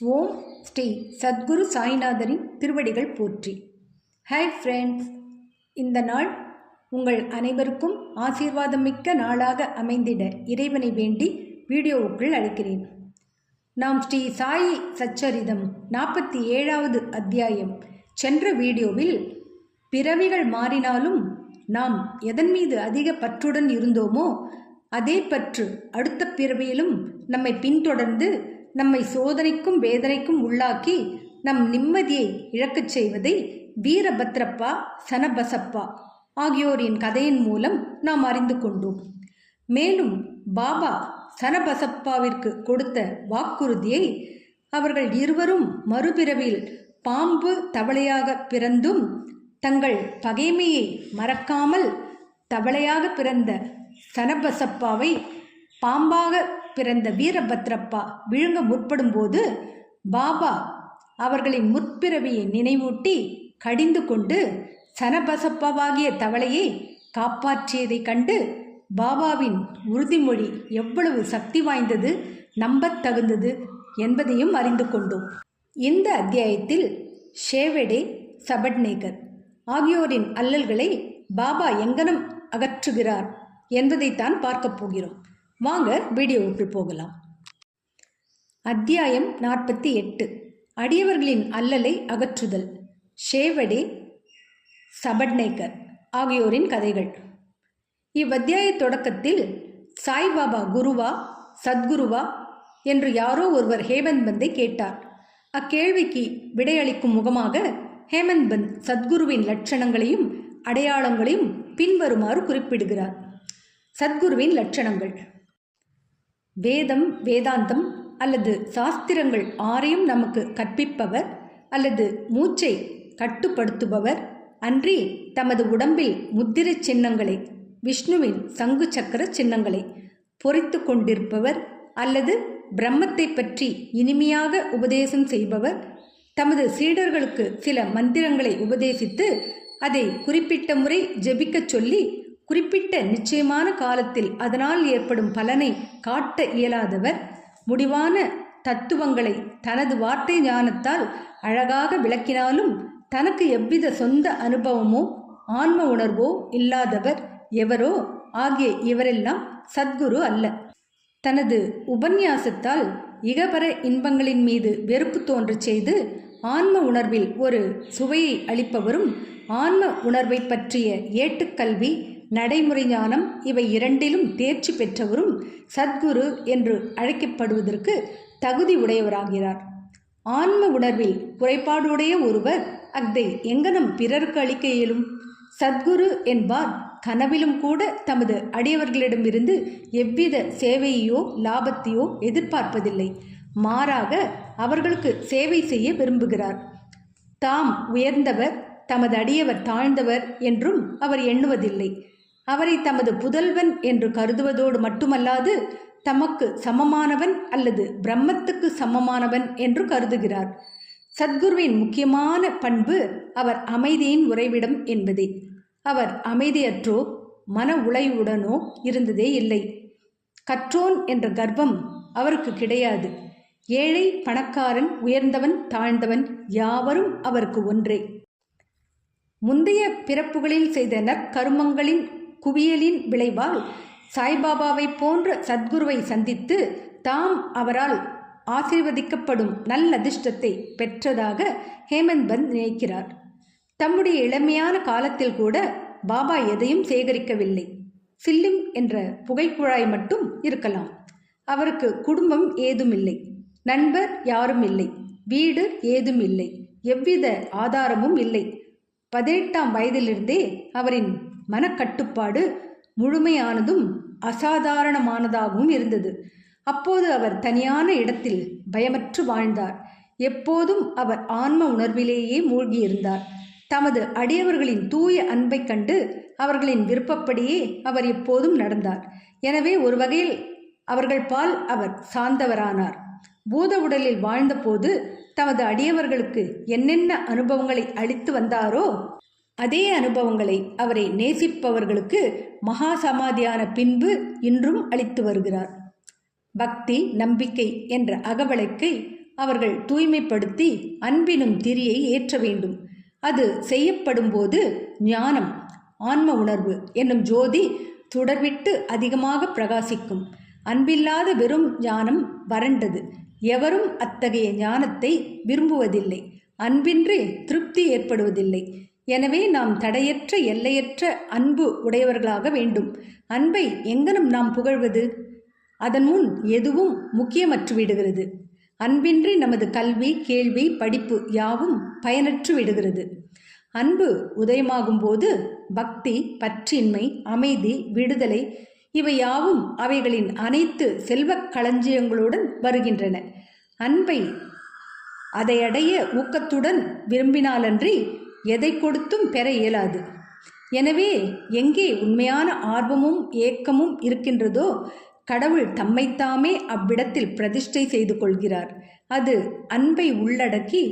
ஓம் ஸ்ரீ சத்குரு சாய்நாதரின் திருவடிகள் போற்றி. Hi friends, இந்த நாள் உங்கள் அனைவருக்கும் ஆசீர்வாதமிக்க நாளாக அமைந்திட இறைவனை வேண்டி வீடியோவுக்குள் அழைக்கிறேன். நாம் ஸ்ரீ சாயி சச்சரிதம் 47வது அத்தியாயம் சென்ற வீடியோவில் பிறவிகள் மாறினாலும் நாம் எதன் மீது அதிக பற்றுடன் இருந்தோமோ அதே பற்று அடுத்த பிறவியிலும் நம்மை பின்தொடர்ந்து நம்மை சோதனைக்கும் வேதனைக்கும் உள்ளாக்கி நம் நிம்மதியை இழக்கச் செய்வதை வீரபத்ரப்பா, சனபசப்பா ஆகியோரின் கதையின் மூலம் நாம் அறிந்து கொண்டோம். மேலும் பாபா சனபசப்பாவிற்கு கொடுத்த வாக்குறுதியை அவர்கள் இருவரும் மறுபிறவியில் பாம்பு தவளையாக பிறந்தும் தங்கள் பகைமையை மறக்காமல் தவளையாக பிறந்த சனபசப்பாவை பாம்பாக பிறந்த வீரபத்ரப்பா விழுங்க முற்படும்போது பாபா அவர்களின் முற்பிறவியை நினைவூட்டி கடிந்து கொண்டு சனபசப்பாவாகிய தவளையை காப்பாற்றியதை கண்டு பாபாவின் உறுதிமொழி எவ்வளவு சக்தி வாய்ந்தது, நம்பத் தகுந்தது என்பதையும் அறிந்து கொண்டோம். இந்த அத்தியாயத்தில் ஷேவடே, சபட்நேகர் ஆகியோரின் அல்லல்களை பாபா எங்கனம் அகற்றுகிறார் என்பதைத்தான் பார்க்கப் போகிறோம். வாங்க வீடியோவுக்குள் போகலாம். அத்தியாயம் 48. அடியவர்களின் அல்லலை அகற்றுதல். ஷேவடே, சபட்நேகர் ஆகியோரின் கதைகள். இவ்வத்தியாய தொடக்கத்தில் சாய்பாபா குருவா சத்குருவா என்று யாரோ ஒருவர் ஹேமந்த் பந்தை கேட்டார். அக்கேள்விக்கு விடையளிக்கும் முகமாக ஹேமந்த் பந்த் சத்குருவின் லட்சணங்களையும் அடையாளங்களையும் பின்வருமாறு குறிப்பிடுகிறார். சத்குருவின் லட்சணங்கள். வேதம், வேதாந்தம் அல்லது சாஸ்திரங்கள் ஆரையும் நமக்கு கற்பிப்பவர் அல்லது மூச்சை கட்டுப்படுத்துபவர் அன்றி தமது உடம்பில் முத்திரை சின்னங்களை, விஷ்ணுவின் சங்கு சக்கர சின்னங்களை பொறித்து கொண்டிருப்பவர் அல்லது பிரம்மத்தை பற்றி இனிமையாக உபதேசம் செய்பவர், தமது சீடர்களுக்கு சில மந்திரங்களை உபதேசித்து அதை குறிப்பிட்ட முறை ஜெபிக்கச் சொல்லி குறிப்பிட்ட நிச்சயமான காலத்தில் அதனால் ஏற்படும் பலனை காட்ட இயலாதவர், முடிவான தத்துவங்களை தனது வார்த்தை ஞானத்தால் அழகாக விளக்கினாலும் தனக்கு எவ்வித சொந்த அனுபவமோ ஆன்ம உணர்வோ இல்லாதவர் எவரோ ஆகிய இவரெல்லாம் சத்குரு அல்ல. தனது உபன்யாசத்தால் இகபர இன்பங்களின் மீது வெறுப்பு தோன்றச் செய்து ஆன்ம உணர்வில் ஒரு சுவையை அளிப்பவரும், ஆன்ம உணர்வை பற்றிய ஏட்டுக்கல்வி, நடைமுறை ஞானம் இவை இரண்டிலும் தேர்ச்சி பெற்றவரும் சத்குரு என்று அழைக்கப்படுவதற்கு தகுதி உடையவராகிறார். ஆன்ம உணர்வில் குறைபாடுடைய ஒருவர் அதை எங்கனம் பிறருக்கு அளிக்க இயலும்? சத்குரு என்பார் கனவிலும் கூட தமது அடியவர்களிடமிருந்து எவ்வித சேவையோ லாபத்தையோ எதிர்பார்ப்பதில்லை. மாறாக அவர்களுக்கு சேவை செய்ய விரும்புகிறார். தாம் உயர்ந்தவர், தமது அடியவர் தாழ்ந்தவர் என்றும் அவர் எண்ணுவதில்லை. அவரை தமது புதல்வன் என்று கருதுவதோடு மட்டுமல்லாது தமக்கு சமமானவன் அல்லது பிரம்மத்துக்கு சமமானவன் என்று கருதுகிறார். சத்குருவின் முக்கியமான பண்பு அவர் அமைதியின் உறைவிடம் என்பதே. அவர் அமைதியற்றோ மன உளைவுடனோ இருந்ததே இல்லை. கற்றோன் என்ற கர்வம் அவருக்கு கிடையாது. ஏழை பணக்காரன், உயர்ந்தவன் தாழ்ந்தவன் யாவரும் அவருக்கு ஒன்றே. முந்தைய பிறப்புகளில் செய்த நற்கருமங்களின் குவியலின் விளைவால் சாய்பாபாவை போன்ற சத்குருவை சந்தித்து தாம் அவரால் ஆசீர்வதிக்கப்படும் நல்லதிர்ஷ்டத்தை பெற்றதாக ஹேமந்த் பந்த் நினைக்கிறார். தம்முடைய இளமையான காலத்தில் கூட பாபா எதையும் சேகரிக்கவில்லை. சில்லிம் என்ற புகைக்குழாய் மட்டும் இருக்கலாம். அவருக்கு குடும்பம் ஏதும் இல்லை, நண்பர் யாரும் இல்லை, வீடு ஏதும் இல்லை, எவ்வித ஆதாரமும் இல்லை. 18ஆம் வயதிலிருந்தே அவரின் மனக்கட்டுப்பாடு முழுமையானதும் அசாதாரணமானதாகவும் இருந்தது. அப்போது அவர் தனியான இடத்தில் பயமற்று வாழ்ந்தார். எப்போதும் அவர் ஆன்ம உணர்விலேயே மூழ்கியிருந்தார். தமது அடியவர்களின் தூய அன்பை கண்டு அவர்களின் விருப்பப்படியே அவர் எப்போதும் நடந்தார். எனவே ஒரு வகையில் அவர்கள் பால் அவர் சார்ந்தவரானார். பூத உடலில் வாழ்ந்தபோது தமது அடியவர்களுக்கு என்னென்ன அனுபவங்களை அளித்து வந்தாரோ அதே அனுபவங்களை அவரை நேசிப்பவர்களுக்கு மகா சமாதியான பின்பு இன்றும் அளித்து வருகிறார். பக்தி, நம்பிக்கை என்ற அகவலைக்கை அவர்கள் தூய்மைப்படுத்தி அன்பினும் திரியை ஏற்ற வேண்டும். அது செய்யப்படும்போது ஞானம், ஆன்ம உணர்வு என்னும் ஜோதி சுடர்விட்டு அதிகமாக பிரகாசிக்கும். அன்பில்லாத வெறும் ஞானம் வறண்டது. எவரும் அத்தகைய ஞானத்தை விரும்புவதில்லை. அன்பின்றி திருப்தி ஏற்படுவதில்லை. எனவே நாம் தடையற்ற எல்லையற்ற அன்பு உடையவர்களாக வேண்டும். அன்பை எங்கனம் நாம் புகழ்வது? அதன் முன் எதுவும் முக்கியமற்று விடுகிறது. அன்பின்றி நமது கல்வி, கேள்வி, படிப்பு யாவும் பயனற்று விடுகிறது. அன்பு உதயமாகும் போது பக்தி, பற்றின்மை, அமைதி, விடுதலை இவை யாவும் அவைகளின் அனைத்து செல்வக் களஞ்சியங்களுடன் வருகின்றன. அன்பை அதையடைய ஊக்கத்துடன் விரும்பினாலன்றி எதை கொடுத்தும் பெற இயலாது. எனவே எங்கே உண்மையான ஆர்வமும் ஏக்கமும் இருக்கின்றதோ கடவுள் தம்மைத்தாமே அவ்விடத்தில் பிரதிஷ்டை செய்து கொள்கிறார். அது அன்பை உள்ளடக்கி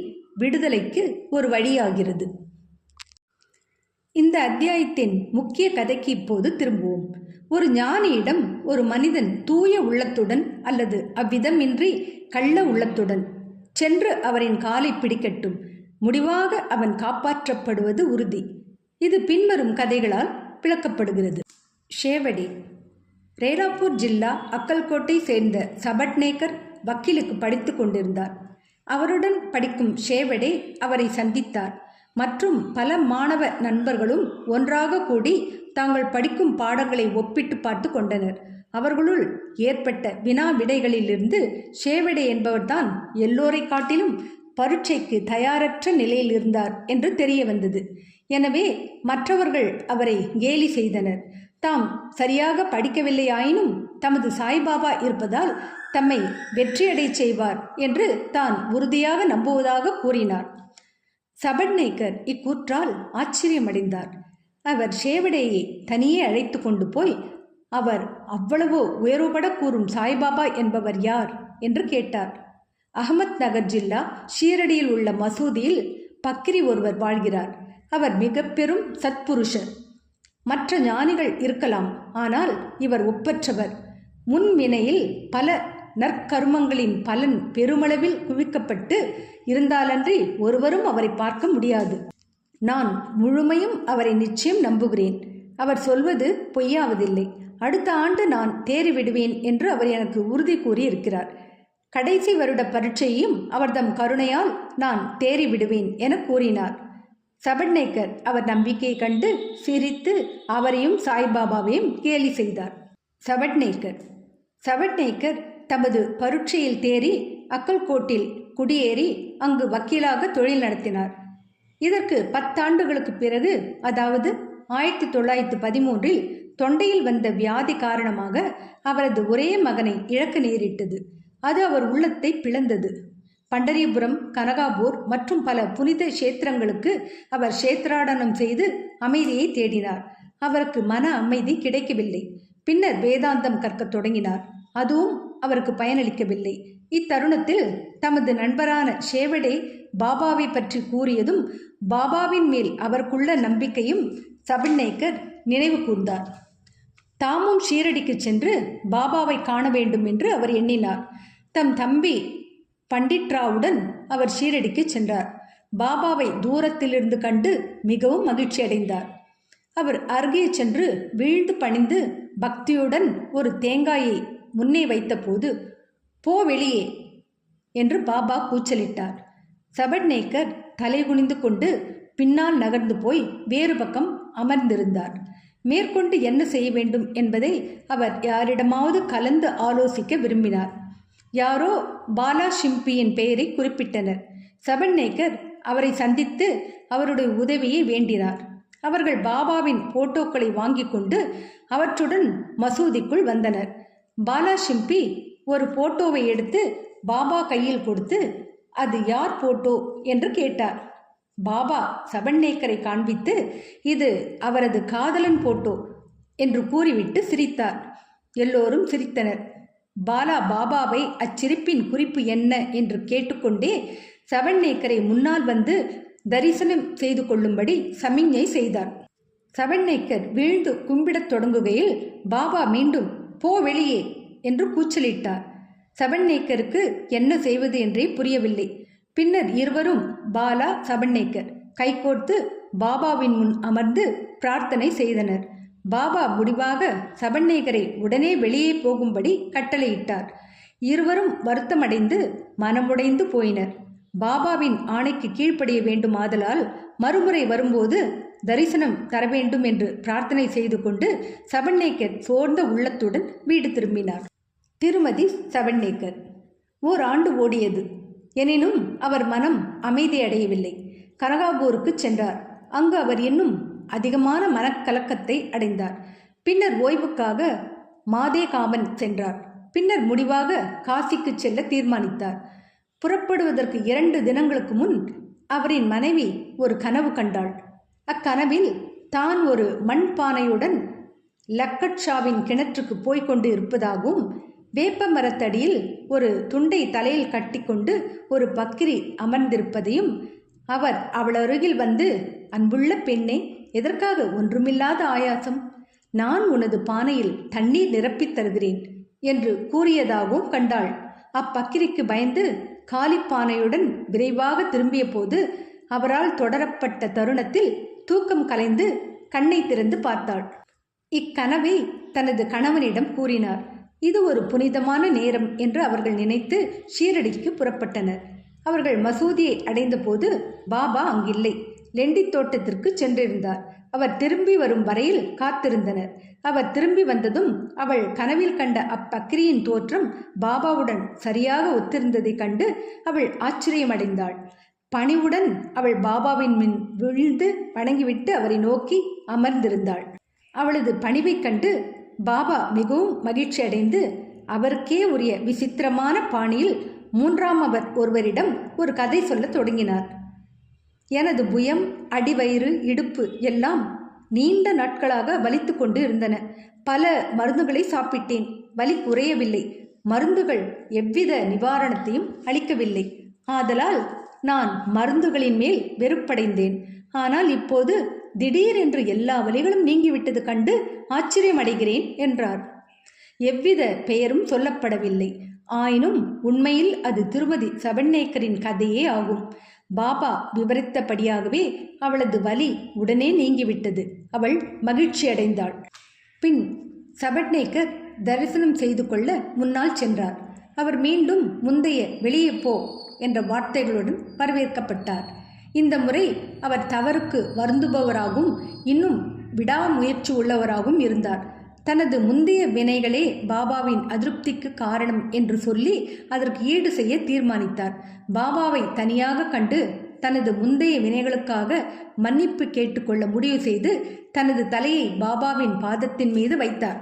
விடுதலைக்கு ஒரு வழியாகிறது. இந்த அத்தியாயத்தின் முக்கிய கதைக்கு இப்போது திரும்புவோம். ஒரு ஞானியிடம் ஒரு மனிதன் தூய உள்ளத்துடன் அல்லது அவ்விதமின்றி கள்ள உள்ளத்துடன் சென்று அவரின் காலை பிடிக்கட்டும். முடிவாக அவன் காப்பாற்றப்படுவது உறுதி. இது பின்வரும் கதைகளால் விளக்கப்படுகிறது. ஷேவடே. ரேராப்பூர் ஜில்லா அக்கல்கோட்டை சேர்ந்த சபட்நேக்கர் வக்கீலுக்கு படித்து கொண்டிருந்தார். அவருடன் படிக்கும் ஷேவடே அவரை சந்தித்தார். மற்றும் பல மாணவ நண்பர்களும் ஒன்றாக கூடி தாங்கள் படிக்கும் பாடங்களை ஒப்பிட்டு பார்த்து கொண்டனர். அவர்களுள் ஏற்பட்ட வினா விடைகளிலிருந்து ஷேவடே என்பவர்தான் எல்லோரை காட்டிலும் பரீட்சைக்கு தயாரற்ற நிலையில் இருந்தார் என்று தெரிய வந்தது. எனவே மற்றவர்கள் அவரை கேலி செய்தனர். தாம் சரியாக படிக்கவில்லையாயினும் தமது சாய்பாபா இருப்பதால் தம்மை வெற்றியடை செய்வார் என்று தான் உறுதியாக நம்புவதாக கூறினார். சபட்நேக்கர் இக்கூற்றால் ஆச்சரியமடைந்தார். அவர் ஷேவடேயை தனியே அழைத்து கொண்டு போய், அவர் அவ்வளவோ உயர்வுபட கூறும் சாய்பாபா என்பவர் யார் என்று கேட்டார். அகமத் நகர் ஜில்லா ஷீரடியில் உள்ள மசூதியில் பக்கிரி ஒருவர் வாழ்கிறார். அவர் மிக பெரும் சத்புருஷர். மற்ற ஞானிகள் இருக்கலாம், ஆனால் இவர் ஒப்பற்றவர். முன்வினையில் பல நற்கருமங்களின் பலன் பெருமளவில் குவிக்கப்பட்டு இருந்தாலன்றி ஒருவரும் அவரை பார்க்க முடியாது. நான் முழுமையும் அவரை நிச்சயம் நம்புகிறேன். அவர் சொல்வது பொய்யாவதில்லை. அடுத்த ஆண்டு நான் தேறிவிடுவேன் என்று அவர் எனக்கு உறுதி கூறியிருக்கிறார். கடைசி வருட பரீட்சையும் அவர்தம் கருணையால் நான் தேறிவிடுவேன் என கூறினார். சபட்நேக்கர் அவர் நம்பிக்கையை கண்டு சிரித்து அவரையும் சாய்பாபாவையும் கேலி செய்தார். சபட்நேக்கர் தமது பரீட்சையில் தேறி அக்கல்கோட்டில் குடியேறி அங்கு வக்கீலாக தொழில் நடத்தினார். இதற்கு 10 ஆண்டுகளுக்கு பிறகு, அதாவது 1913இல் தொண்டையில் வந்த வியாதி காரணமாக அவரது ஒரே மகனை இழக்க நேரிட்டது. அது அவர் உள்ளத்தை பிளந்தது. பண்டரிபுரம், கனகாபூர் மற்றும் பல புனித கஷேத்திரங்களுக்கு அவர் கஷேத்ராடனம் செய்து அமைதியை தேடினார். அவருக்கு மன அமைதி கிடைக்கவில்லை. பின்னர் வேதாந்தம் கற்கத் தொடங்கினார். அதுவும் அவருக்கு பயனளிக்கவில்லை. இத்தருணத்தில் தமது நண்பரான ஷேவடே பாபாவை பற்றி கூறியதும் பாபாவின் மேல் அவருக்குள்ள நம்பிக்கையும் சபட்நேக்கர் நினைவு கூர்ந்தார். தாமும் ஷீரடிக்கு சென்று பாபாவை காண வேண்டும் என்று அவர் எண்ணினார். தம் தம்பி பண்டிட்ராவுடன் அவர் ஷீரடிக்கு சென்றார். பாபாவை தூரத்திலிருந்து கண்டு மிகவும் மகிழ்ச்சி அடைந்தார். அவர் அருகே சென்று வீழ்ந்து பணிந்து பக்தியுடன் ஒரு தேங்காயை முன்னே வைத்தபோது, போ வெளியே என்று பாபா கூச்சலிட்டார். சபட்நேக்கர் தலை குனிந்து கொண்டு பின்னால் நகர்ந்து போய் வேறு பக்கம் அமர்ந்திருந்தார். மேற்கொண்டு என்ன செய்ய வேண்டும் என்பதை அவர் யாரிடமாவது கலந்து ஆலோசிக்க விரும்பினார். யாரோ பாலா ஷிம்பியின் பெயரை குறிப்பிட்டனர். சபட்நேக்கர் அவரை சந்தித்து அவருடைய உதவியை வேண்டினார். அவர்கள் பாபாவின் போட்டோக்களை வாங்கி கொண்டு அவற்றுடன் மசூதிக்குள் வந்தனர். பாலா ஷிம்பி ஒரு போட்டோவை எடுத்து பாபா கையில் கொடுத்து, அது யார் போட்டோ என்று கேட்டார். பாபா சபட்நேக்கரை காண்பித்து, இது அவரது காதலன் போட்டோ என்று கூறிவிட்டு சிரித்தார். எல்லோரும் சிரித்தனர். பாலா பாபாவை அச்சிரிப்பின் குறிப்பு என்ன என்று கேட்டுக்கொண்டே சபட்நேக்கரை முன்னால் வந்து தரிசனம் செய்து கொள்ளும்படி சமிஞ்ஞை செய்தார். சபட்நேக்கர் வீழ்ந்து கும்பிடத் தொடங்குகையில் பாபா மீண்டும் போ வெளியே என்று கூச்சலிட்டார். சபண்நேக்கருக்கு என்ன செய்வது என்றே புரியவில்லை. பின்னர் இருவரும் பாலா சபண்நேக்கர் கைகோர்த்து பாபாவின் முன் அமர்ந்து பிரார்த்தனை செய்தனர். பாபா முடிவாக சபண்நேக்கரை உடனே வெளியே போகும்படி கட்டளையிட்டார். இருவரும் வருத்தமடைந்து மனமுடைந்து போயினர். பாபாவின் ஆணைக்கு கீழ்ப்படிய வேண்டுமாதலால் மறுமுறை வரும்போது தரிசனம் தர வேண்டும் என்று பிரார்த்தனை செய்து கொண்டு சபண்நேக்கர் சோர்ந்த உள்ளத்துடன் வீடு திரும்பினார். திருமதி சபண்நேக்கர். ஓராண்டு ஓடியது. எனினும் அவர் மனம் அமைதி அடையவில்லை. கனகாபூருக்கு சென்றார். அங்கு அவர் இன்னும் அதிகமான மனக்கலக்கத்தை அடைந்தார். பின்னர் ஓய்வுக்காக மாதேகாமன் சென்றார். பின்னர் முடிவாக காசிக்கு செல்ல தீர்மானித்தார். புறப்படுவதற்கு 2 தினங்களுக்கு முன் அவரின் மனைவி ஒரு கனவு கண்டாள். அக்கனவில் தான் ஒரு மண்பானையுடன் லக்கட்ஷாவின் கிணற்றுக்கு போய்கொண்டு இருப்பதாகவும், வேப்ப மரத்தடியில் ஒரு துண்டை தலையில் கட்டிக்கொண்டு ஒரு பக்கிரி அமர்ந்திருப்பதையும், அவர் அவள் அருகில் வந்து, அன்புள்ள பெண்ணே, எதற்காக ஒன்றுமில்லாத ஆயாசம்? நான் உனது பானையில் தண்ணீர் நிரப்பித் தருகிறேன் என்று கூறியதாகவும் கண்டாள். அப்பக்கிரிக்கு பயந்து காலிப்பானையுடன் விரைவாக திரும்பிய போது அவரால் தொடரப்பட்ட தருணத்தில் தூக்கம் கலைந்து கண்ணை திறந்து பார்த்தாள். இக்கனவை தனது கணவனிடம் கூறினார். இது ஒரு புனிதமான நேரம் என்று அவர்கள் நினைத்து ஷீரடிக்கு புறப்பட்டனர். அவர்கள் மசூதியை அடைந்தபோது பாபா அங்கில்லை. லெண்டி தோட்டத்திற்கு சென்றிருந்தார். அவர் திரும்பி வரும் வரையில் காத்திருந்தனர். அவர் திரும்பி வந்ததும் அவள் கனவில் கண்ட அப்பக்கிரியின் தோற்றம் பாபாவுடன் சரியாக ஒத்திருந்ததைக் கண்டு அவள் ஆச்சரியமடைந்தாள். பணிவுடன் அவள் பாபாவின் முன் விழுந்து வணங்கிவிட்டு அவரை நோக்கி அமர்ந்திருந்தாள். அவளது பணிவைக் கண்டு பாபா மிகவும் மகிழ்ச்சி அடைந்து அவருக்கே உரிய விசித்திரமான பாணியில் 3ஆமவர் ஒருவரிடம் ஒரு கதை சொல்ல தொடங்கினார். எனது புயம், அடிவயிறு, இடுப்பு எல்லாம் நீண்ட நாட்களாக வலித்து கொண்டு இருந்தன. பல மருந்துகளை சாப்பிட்டேன். வலி குறையவில்லை. மருந்துகள் எவ்வித நிவாரணத்தையும் அளிக்கவில்லை. ஆதலால் நான் மருந்துகளின் மேல் வெறுப்படைந்தேன். ஆனால் இப்போது திடீரென்று எல்லா வலிகளும் நீங்கிவிட்டது கண்டு ஆச்சரியமடைகிறேன் என்றார். எவ்வித பெயரும் சொல்லப்படவில்லை. ஆயினும் உண்மையில் அது திருமதி சபண்நேக்கரின் கதையே ஆகும். பாபா விவரித்தபடியாகவே அவளது வலி உடனே நீங்கிவிட்டது. அவள் மகிழ்ச்சி அடைந்தாள். பின் சபண்நேக்கர் தரிசனம் செய்து கொள்ள முன்னால் சென்றார். அவர் மீண்டும் முந்தைய வெளியே போ என்ற வார்த்தைகளுடன் வரவேற்கப்பட்டார். இந்த முறை அவர் தவறுக்கு வருந்துபவராகவும் இன்னும் விடாமுயற்சி உள்ளவராகவும் இருந்தார். தனது முந்தைய வினைகளே பாபாவின் அதிருப்திக்கு காரணம் என்று சொல்லி அதற்கு ஈடு செய்ய தீர்மானித்தார். பாபாவை தனியாக கண்டு தனது முந்தைய வினைகளுக்காக மன்னிப்பு கேட்டுக்கொள்ள முடிவு செய்து தனது தலையை பாபாவின் பாதத்தின் மீது வைத்தார்.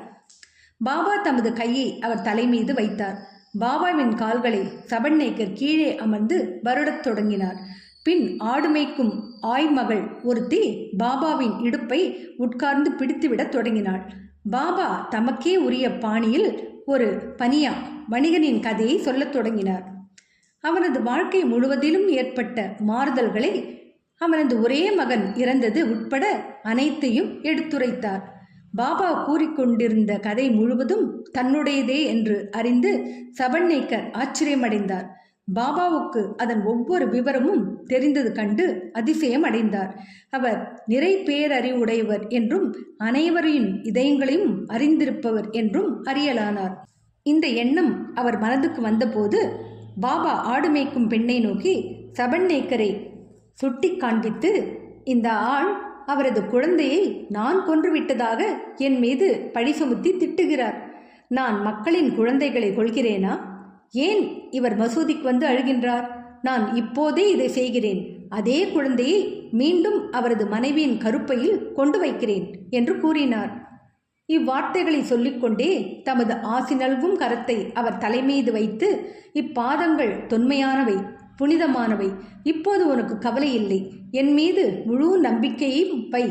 பாபா தமது கையை அவர் தலை மீது வைத்தார். பாபாவின் கால்களை சபண்நேக்கர் கீழே அமர்ந்து வருடத் தொடங்கினார். பின் ஆடுமைக்கும் ஆய்மகள் ஒருத்தி பாபாவின் இடுப்பை உட்கார்ந்து பிடித்துவிடத் தொடங்கினாள். பாபா தமக்கே உரிய பாணியில் ஒரு பனியா வணிகனின் கதையை சொல்லத் தொடங்கினார். அவனது வாழ்க்கை முழுவதிலும் ஏற்பட்ட மாறுதல்களை, அவனது ஒரே மகன் இறந்தது உட்பட அனைத்தையும் எடுத்துரைத்தார். பாபா கூறிக்கொண்டிருந்த கதை முழுவதும் தன்னுடையதே என்று அறிந்து சபண்நேக்கர் ஆச்சரியமடைந்தார். பாபாவுக்கு அதன் ஒவ்வொரு விவரமும் தெரிந்தது கண்டு அதிசயம் அடைந்தார். அவர் நிறை பேரறிவுடையவர் என்றும் அனைவரின் இதயங்களையும் அறிந்திருப்பவர் என்றும் அறியலானார். இந்த எண்ணம் அவர் மனதுக்கு வந்தபோது பாபா ஆடு மேய்க்கும் பெண்ணை நோக்கி சபண்நேக்கரை சுட்டி காண்பித்து, இந்த ஆள் அவரது குழந்தையை நான் கொன்றுவிட்டதாக என் மீது பழி சுமத்தி திட்டுகிறார். நான் மக்களின் குழந்தைகளை கொள்கிறேனா? ஏன் இவர் மசூதிக்கு வந்து அழுகின்றார்? நான் இப்போதே இதை செய்கிறேன். அதே குழந்தையை மீண்டும் அவரது மனைவியின் கருப்பையில் கொண்டு வைக்கிறேன் என்று கூறினார். இவ்வார்த்தைகளை சொல்லிக்கொண்டே தமது ஆசி நல்கும் கரத்தை அவர் தலைமீது வைத்து, இப்பாதங்கள் தொன்மையானவை, புனிதமானவை. இப்போது உனக்கு கவலை இல்லை. என் மீது முழு நம்பிக்கையையும் வை.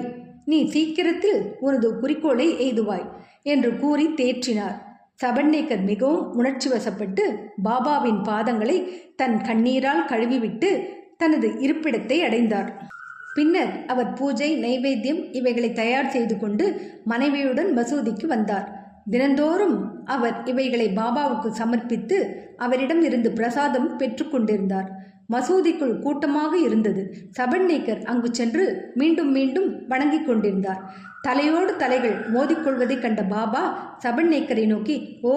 நீ சீக்கிரத்தில் உனது குறிக்கோளை எய்துவாய் என்று கூறி தேற்றினார். சபண்நேக்கர் மிகவும் உணர்ச்சி வசப்பட்டு பாபாவின் பாதங்களை தன் கண்ணீரால் கழுவிவிட்டு தனது இருப்பிடத்தை அடைந்தார். பின்னர் அவர் பூஜை, நைவேத்தியம் இவைகளை தயார் செய்து கொண்டு மனைவியுடன் மசூதிக்கு வந்தார். தினந்தோறும் அவர் இவைகளை பாபாவுக்கு சமர்ப்பித்து அவரிடம் இருந்து பிரசாதம் பெற்றுக்கொண்டிருந்தார். மசூதிக்குள் கூட்டமாக இருந்தது. சபர்நேக்கர் அங்கு சென்று மீண்டும் மீண்டும் வணங்கிக் கொண்டிருந்தார். தலையோடு தலைகள் மோதிக்கொள்வதை கண்ட பாபா சபர்நேக்கரை நோக்கி, ஓ,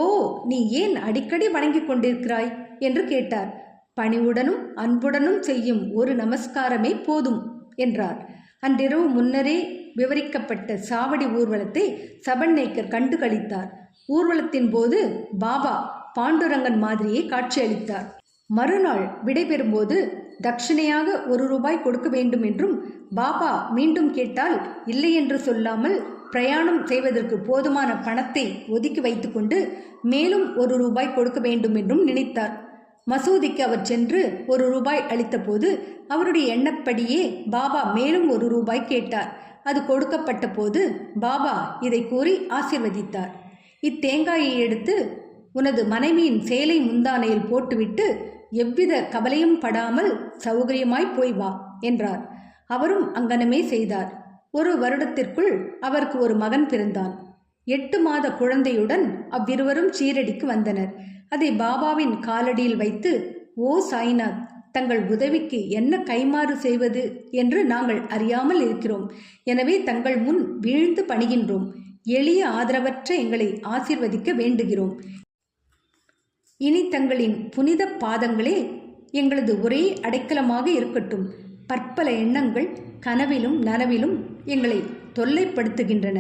நீ ஏன் அடிக்கடி வணங்கிக் கொண்டிருக்கிறாய் என்று கேட்டார். பணிவுடனும் அன்புடனும் செய்யும் ஒரு நமஸ்காரமே போதும் என்றார். அன்றிரவு முன்னரே விவரிக்கப்பட்ட சாவடி ஊர்வலத்தை சபர்நேக்கர் கண்டு களித்தார். ஊர்வலத்தின் போது பாபா பாண்டுரங்கன் மாதிரியே காட்சியளித்தார். மறுநாள் விடைபெறும்போது தட்சிணையாக 1 ரூபாய் கொடுக்க வேண்டும் என்றும் பாபா மீண்டும் கேட்டால் இல்லை என்று சொல்லாமல் பிரயாணம் செய்வதற்கு போதுமான பணத்தை ஒதுக்கி வைத்துக்கொண்டு மேலும் 1 ரூபாய் கொடுக்க வேண்டும் என்றும் நினைத்தார். மசூதிக்கு அவர் சென்று 1 ரூபாய் அளித்த போது அவருடைய எண்ணப்படியே பாபா மேலும் 1 ரூபாய் கேட்டார். அது கொடுக்கப்பட்ட போது பாபா இதை கூறி ஆசீர்வதித்தார். இத்தேங்காயை எடுத்து உனது மனைவியின் சேலை முந்தானையில் போட்டுவிட்டு எவ்வித கவலையும் படாமல் சௌகரியமாய் போய் வா என்றார். அவரும் அங்கனமே செய்தார். 1 வருடத்திற்குள் அவருக்கு ஒரு மகன் பிறந்தான். 8 மாத குழந்தையுடன் அவ்விருவரும் சீரடிக்கு வந்தனர். அதை பாபாவின் காலடியில் வைத்து, ஓ சாய்நாத், தங்கள் உதவிக்கு என்ன கைமாறு செய்வது என்று நாங்கள் அறியாமல் இருக்கிறோம். எனவே தங்கள் முன் வீழ்ந்து பணிகின்றோம். எளிய ஆதரவற்ற எங்களை ஆசீர்வதிக்க வேண்டுகிறோம். இனி தங்களின் புனித பாதங்களே எங்களது ஒரே அடைக்கலமாக இருக்கட்டும். பற்பல எண்ணங்கள் கனவிலும் நனவிலும் எங்களை தொல்லைப்படுத்துகின்றன.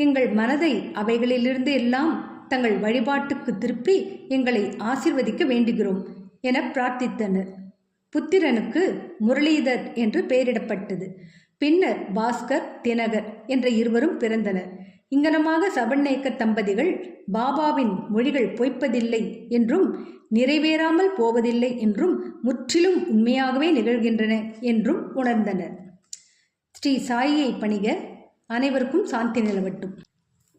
எங்கள் மனதை அவைகளிலிருந்து எல்லாம் தங்கள் வழிபாட்டுக்கு திருப்பி எங்களை ஆசீர்வதிக்க வேண்டுகிறோம் என பிரார்த்தித்தனர். புத்திரனுக்கு முரளிதர் என்று பெயரிடப்பட்டது. பின்னர் பாஸ்கர், தினகர் என்ற இருவரும் பிறந்தனர். இங்கனமாக சபர்நேக்கர் தம்பதிகள் பாபாவின் மொழிகள் பொய்ப்பதில்லை என்றும் நிறைவேறாமல் போவதில்லை என்றும் முற்றிலும் உண்மையாகவே நிகழ்கின்றன என்றும் உணர்ந்தனர். ஸ்ரீ சாயியை பணிக. அனைவருக்கும் சாந்தி நிலவட்டும்.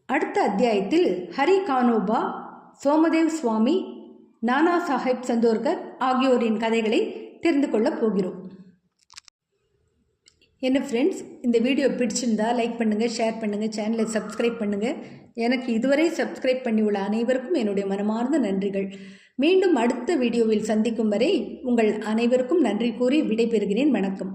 அடுத்த அத்தியாயத்தில் ஹரி கானோபா, சோமதேவ் சுவாமி, நானா சாஹேப் சந்தோர்கர் ஆகியோரின் கதைகளை தெரிந்து கொள்ளப் போகிறோம். என்ன ஃப்ரெண்ட்ஸ், இந்த வீடியோ பிடிச்சிருந்தா லைக் பண்ணுங்கள், ஷேர் பண்ணுங்கள், சேனலை சப்ஸ்கிரைப் பண்ணுங்கள். எனக்கு இதுவரை சப்ஸ்கிரைப் பண்ணியுள்ள அனைவருக்கும் என்னுடைய மனமார்ந்த நன்றிகள். மீண்டும் அடுத்த வீடியோவில் சந்திக்கும் வரை உங்கள் அனைவருக்கும் நன்றி கூறி விடைபெறுகிறேன். வணக்கம்.